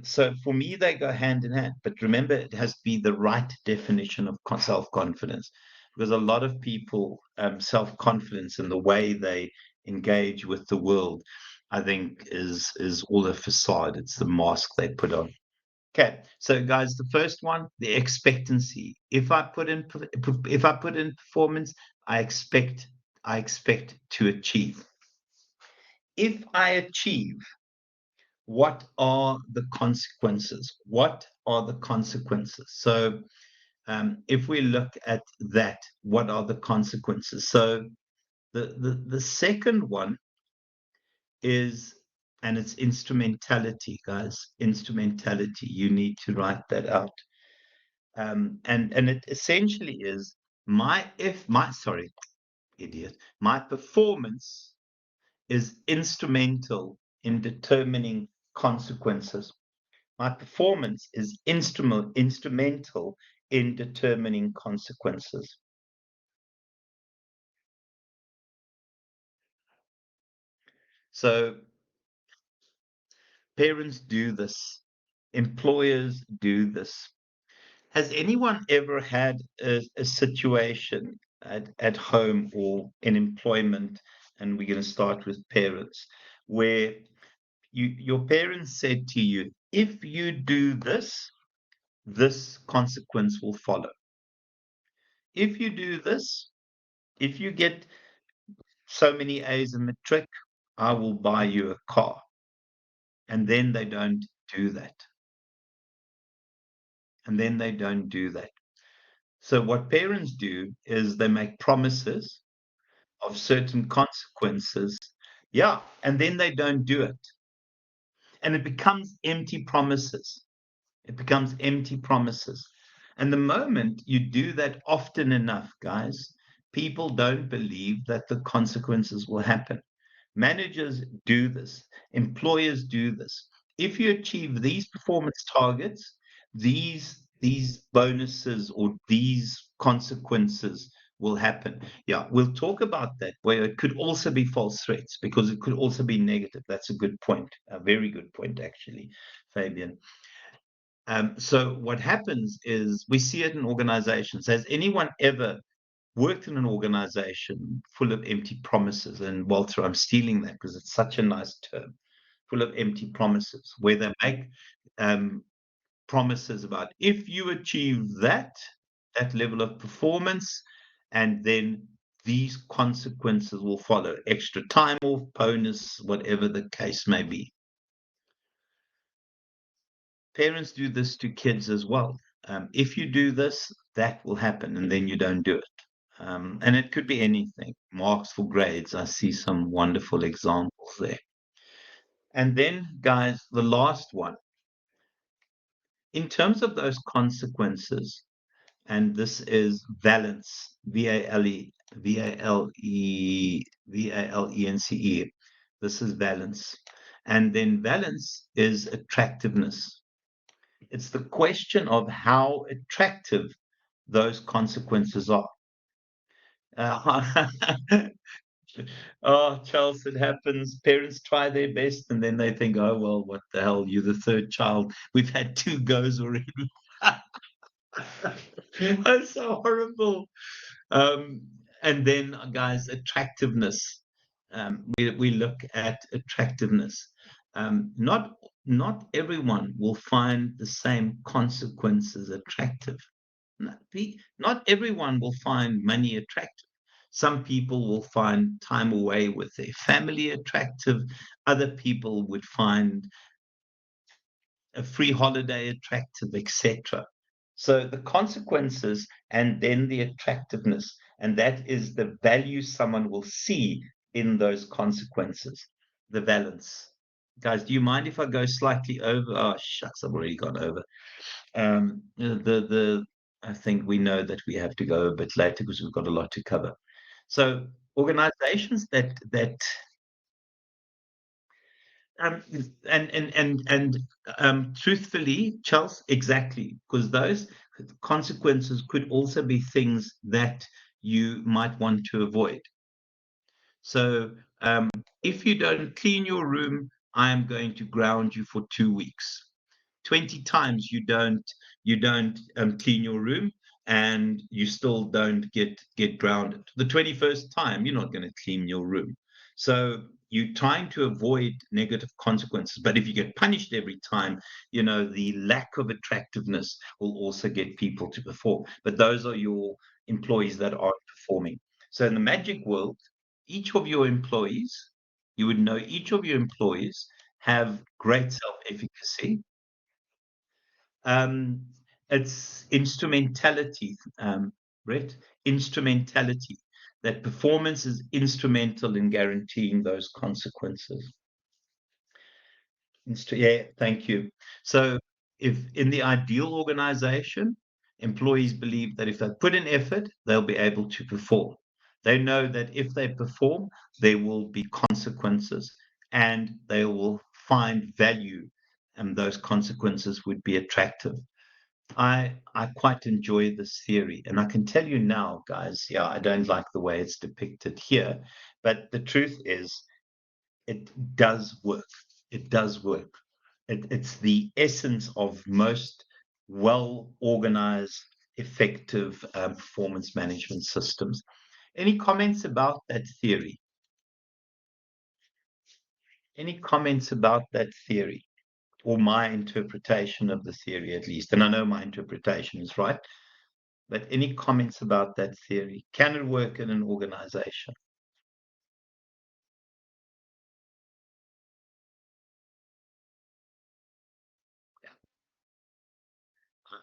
So for me, they go hand in hand. But remember, it has to be the right definition of self-confidence, because a lot of people, self-confidence and the way they engage with the world, I think, is all a facade. It's the mask they put on. Okay, so guys, the first one, the expectancy. If I put in performance, I expect to achieve. If I achieve, what are the consequences? What are the consequences? So, if we look at that, what are the consequences? So, the second one is, and it's instrumentality, guys. Instrumentality. You need to write that out. And it essentially is sorry, idiot. My performance is instrumental in determining consequences. My performance is instrumental in determining consequences. So parents do this, employers do this. Has anyone ever had a situation at home or in employment, and we're going to start with parents, where your parents said to you, if you do this, this consequence will follow. If you do this, if you get so many A's in matric, I will buy you a car. And then they don't do that. And then they don't do that. So what parents do is they make promises of certain consequences. Yeah. And then they don't do it. And it becomes empty promises. It becomes empty promises. And the moment you do that often enough, guys, people don't believe that the consequences will happen. Managers do this. Employers do this. If you achieve these performance targets, these bonuses or these consequences will happen. Yeah, we'll talk about that, where it could also be false threats, because it could also be negative. That's a good point, a very good point, actually, Fabian. So what happens is we see it in organizations. Has anyone ever worked in an organization full of empty promises? And Walter, I'm stealing that because it's such a nice term, full of empty promises, where they make promises about if you achieve that level of performance, and then these consequences will follow: extra time off, bonus, whatever the case may be. Parents do this to kids as well. If you do this, that will happen, and then you don't do it. And it could be anything. Marks for grades. I see some wonderful examples there. And then, guys, the last one. In terms of those consequences, and this is valence, V-A-L-E, V-A-L-E, V-A-L-E-N-C-E. This is valence. And then valence is attractiveness. It's the question of how attractive those consequences are. Oh, Charles, it happens. Parents try their best and then they think, oh, well, what the hell? You're the third child. We've had 2 goes already. That's so horrible. And then, guys, attractiveness. We look at attractiveness. Not everyone will find the same consequences attractive. Not everyone will find money attractive. Some people will find time away with their family attractive. Other people would find a free holiday attractive, etc. So the consequences and then the attractiveness, and that is the value someone will see in those consequences, the valence. Guys, do you mind if I go slightly over? Oh, shucks, I've already gone over. I think we know that we have to go a bit later because we've got a lot to cover. So organizations that truthfully, Charles, exactly, because those consequences could also be things that you might want to avoid. So if you don't clean your room, I am going to ground you for 2 weeks. 20 times you don't clean your room, and you still don't get grounded. The 21st time, you're not going to clean your room. So you're trying to avoid negative consequences. But if you get punished every time, the lack of attractiveness will also get people to perform. But those are your employees that aren't performing. So in the magic world, each of your employees, you would know each of your employees have great self-efficacy. It's instrumentality, Brett, instrumentality. That performance is instrumental in guaranteeing those consequences. Yeah, thank you. So if in the ideal organization, employees believe that if they put in effort, they'll be able to perform. They know that if they perform, there will be consequences, and they will find value, and those consequences would be attractive. I quite enjoy this theory, and I can tell you now, guys, yeah, I don't like the way it's depicted here, but the truth is, it does work. It does work. It's the essence of most well organized, effective performance management systems. Any comments about that theory? Any comments about that theory, or my interpretation of the theory at least? And I know my interpretation is right, but any comments about that theory? Can it work in an organization?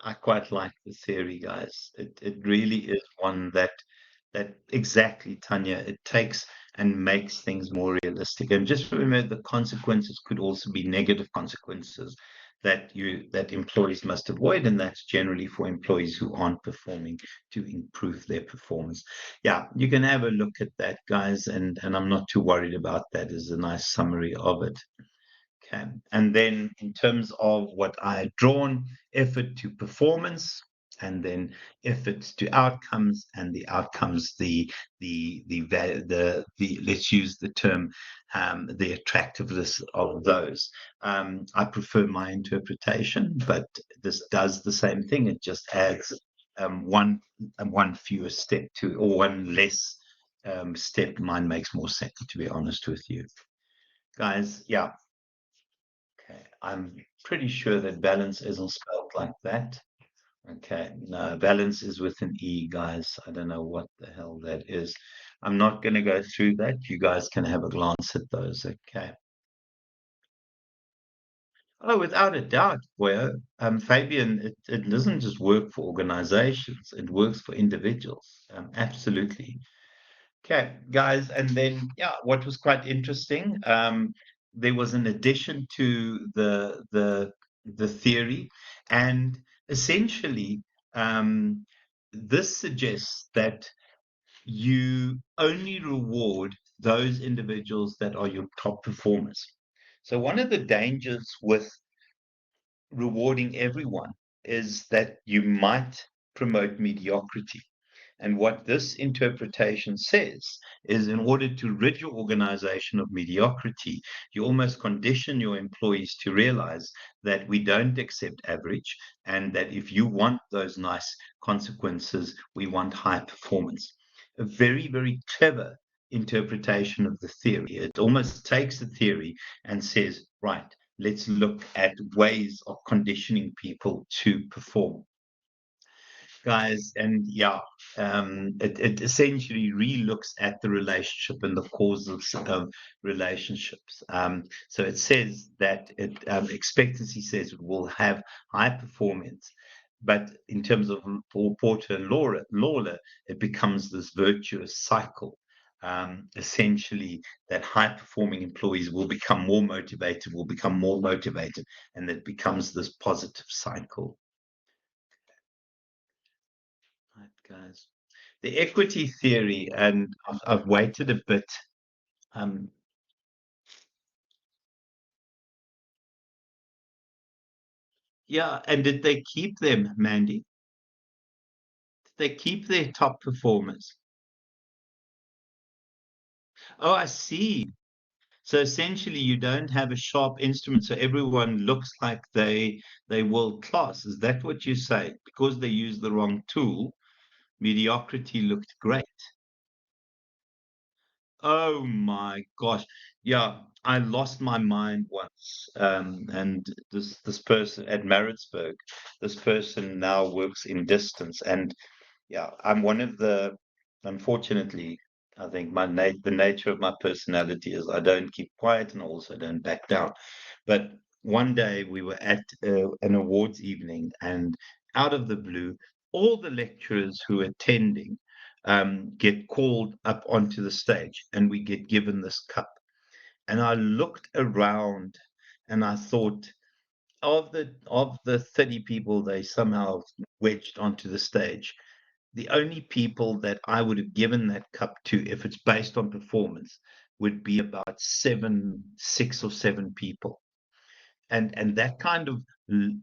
I quite like the theory, guys. It really is one that exactly, Tanya, it takes and makes things more realistic. And just remember, the consequences could also be negative consequences that employees must avoid, and that's generally for employees who aren't performing to improve their performance. Yeah, you can have a look at that, guys, and I'm not too worried about that. Is a nice summary of it. Okay. And then in terms of what I had drawn, effort to performance, and then efforts to outcomes, and the outcomes, let's use the term, the attractiveness of those. I prefer my interpretation, but this does the same thing. It just adds one fewer step to, or one less step. Mine makes more sense, to be honest with you, guys. Yeah. Okay, I'm pretty sure that balance isn't spelled like that. Okay, no, balance is with an E, guys. I don't know what the hell that is. I'm not going to go through that. You guys can have a glance at those. Okay. Oh, without a doubt, boy. Fabian, it doesn't just work for organizations, it works for individuals. Absolutely. Okay, guys, and then yeah, what was quite interesting, there was an addition to the theory, and essentially, this suggests that you only reward those individuals that are your top performers. So one of the dangers with rewarding everyone is that you might promote mediocrity. And what this interpretation says is, in order to rid your organization of mediocrity, you almost condition your employees to realize that we don't accept average, and that if you want those nice consequences, we want high performance. A very, very clever interpretation of the theory. It almost takes the theory and says, right, let's look at ways of conditioning people to perform, guys. And yeah, it essentially re-looks at the relationship and the causes of relationships. So it says that expectancy says it will have high performance, but in terms of Porter and Lawler, it becomes this virtuous cycle. Essentially, that high performing employees will become more motivated, and it becomes this positive cycle. Right, guys. The equity theory, and I've waited a bit. Yeah, and did they keep them, Mandy? Did they keep their top performers? Oh, I see. So essentially, you don't have a sharp instrument, so everyone looks like they world class. Is that what you say? Because they used the wrong tool, mediocrity looked great. Oh my gosh. Yeah, I lost my mind once. And this person at Maritzburg, this person now works in distance. And yeah, I'm one of the, unfortunately, I think the nature of my personality is I don't keep quiet, and also don't back down. But one day we were at an awards evening, and out of the blue, all the lecturers who are attending get called up onto the stage, and we get given this cup. And I looked around, and I thought, of the 30 people they somehow wedged onto the stage, the only people that I would have given that cup to, if it's based on performance, would be about 6 or 7 people. And that kind of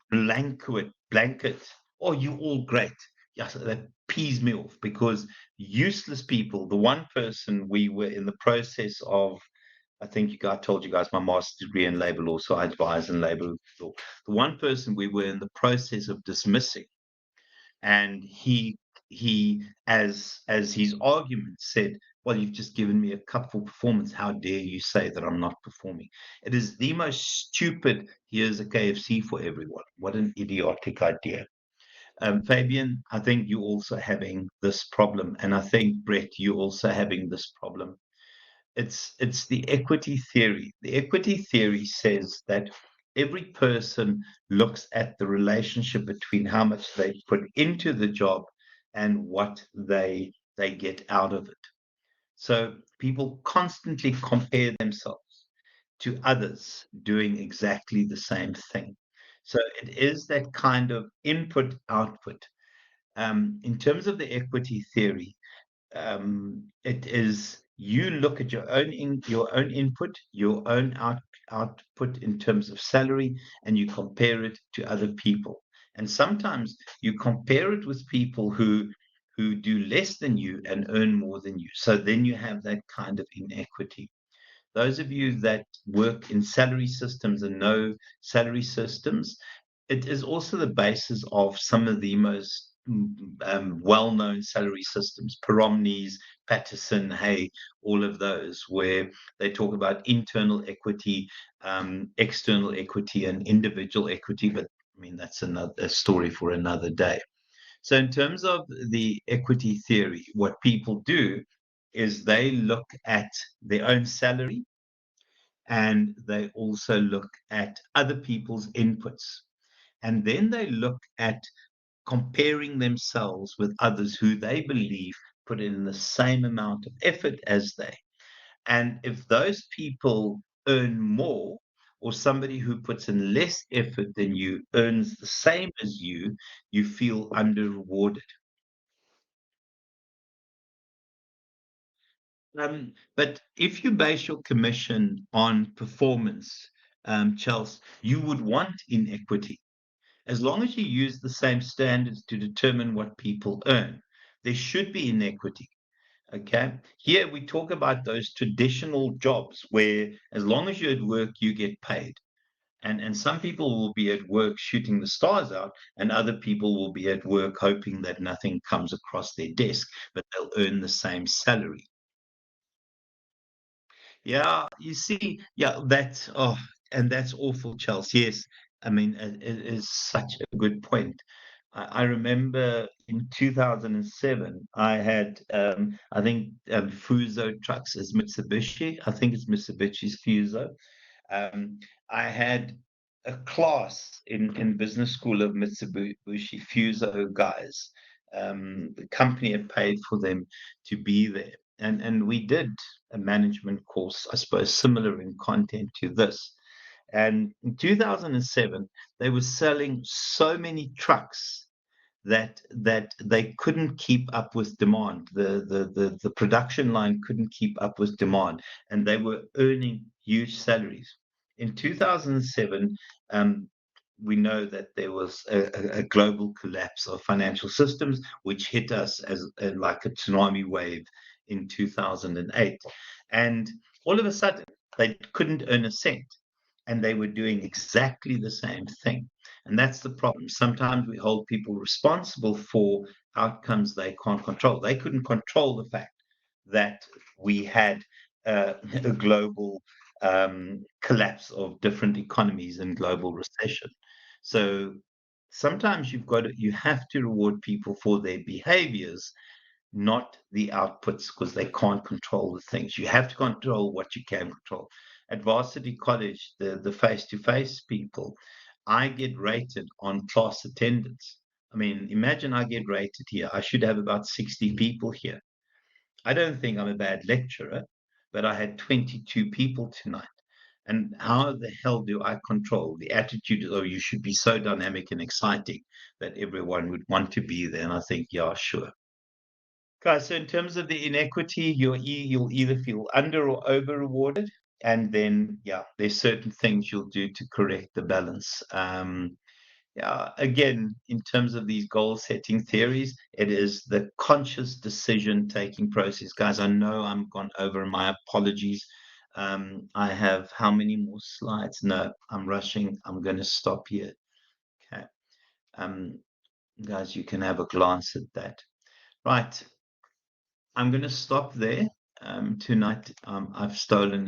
blanket, oh, you all great. Yes, that pees me off, because useless people, the one person we were in the process of I think I told you guys my master's degree in labor law, so I advise in labor law. The one person we were in the process of dismissing, and he as his argument said, well, you've just given me a cupful performance, how dare you say that I'm not performing? It is the most stupid, here's a KFC for everyone. What an idiotic idea. Fabian, I think you're also having this problem, and I think, Brett, you're also having this problem. It's the equity theory. The equity theory says that every person looks at the relationship between how much they put into the job and what they get out of it. So people constantly compare themselves to others doing exactly the same thing. So it is that kind of input output. In terms of the equity theory, it is you look at your own input, your own output in terms of salary, and you compare it to other people. And sometimes you compare it with people who do less than you and earn more than you. So then you have that kind of inequity. Those of you that work in salary systems and know salary systems, it is also the basis of some of the most well-known salary systems, Peromnes, Patterson, Hay, all of those, where they talk about internal equity, external equity, and individual equity. But I mean, that's a story for another day. So in terms of the equity theory, what people do is they look at their own salary, and they also look at other people's inputs. And then they look at comparing themselves with others who they believe put in the same amount of effort as they. And if those people earn more, or somebody who puts in less effort than you earns the same as you feel under rewarded. But if you base your commission on performance, Chelsea, you would want inequity. As long as you use the same standards to determine what people earn, there should be inequity. Okay. Here we talk about those traditional jobs where as long as you're at work, you get paid. And some people will be at work shooting the stars out, and other people will be at work hoping that nothing comes across their desk, but they'll earn the same salary. Yeah, you see, yeah, and that's awful, Chelsea. Yes, I mean, it is such a good point. I remember in 2007, I had, I think, Fuso trucks as Mitsubishi. I think it's Mitsubishi's Fuso. Um, I had a class in business school of Mitsubishi Fuso guys. The company had paid for them to be there, and we did a management course, I suppose, similar in content to this. And in 2007, they were selling so many trucks that they couldn't keep up with demand. The production line couldn't keep up with demand, and they were earning huge salaries. In 2007, we know that there was a global collapse of financial systems, which hit us as like a tsunami wave in 2008. And all of a sudden, they couldn't earn a cent, and they were doing exactly the same thing. And that's the problem. Sometimes we hold people responsible for outcomes they can't control. They couldn't control the fact that we had a global collapse of different economies and global recession. So sometimes you have to reward people for their behaviors, not the outputs, because they can't control the things. You have to control what you can control. At Varsity College, the face-to-face people, I get rated on class attendance. I mean, imagine I get rated here. I should have about 60 people here. I don't think I'm a bad lecturer, but I had 22 people tonight. And how the hell do I control the attitude? Oh, you should be so dynamic and exciting that everyone would want to be there. And I think, yeah, sure. Guys, so in terms of the inequity, you'll either feel under or over rewarded, and then yeah, there's certain things you'll do to correct the balance. Yeah, again, in terms of these goal setting theories, it is the conscious decision taking process. Guys, I know I'm gone over, my apologies. I have how many more slides? No, I'm rushing. I'm going to stop here. Okay. Guys, you can have a glance at that. Right. I'm going to stop there. Tonight, I've stolen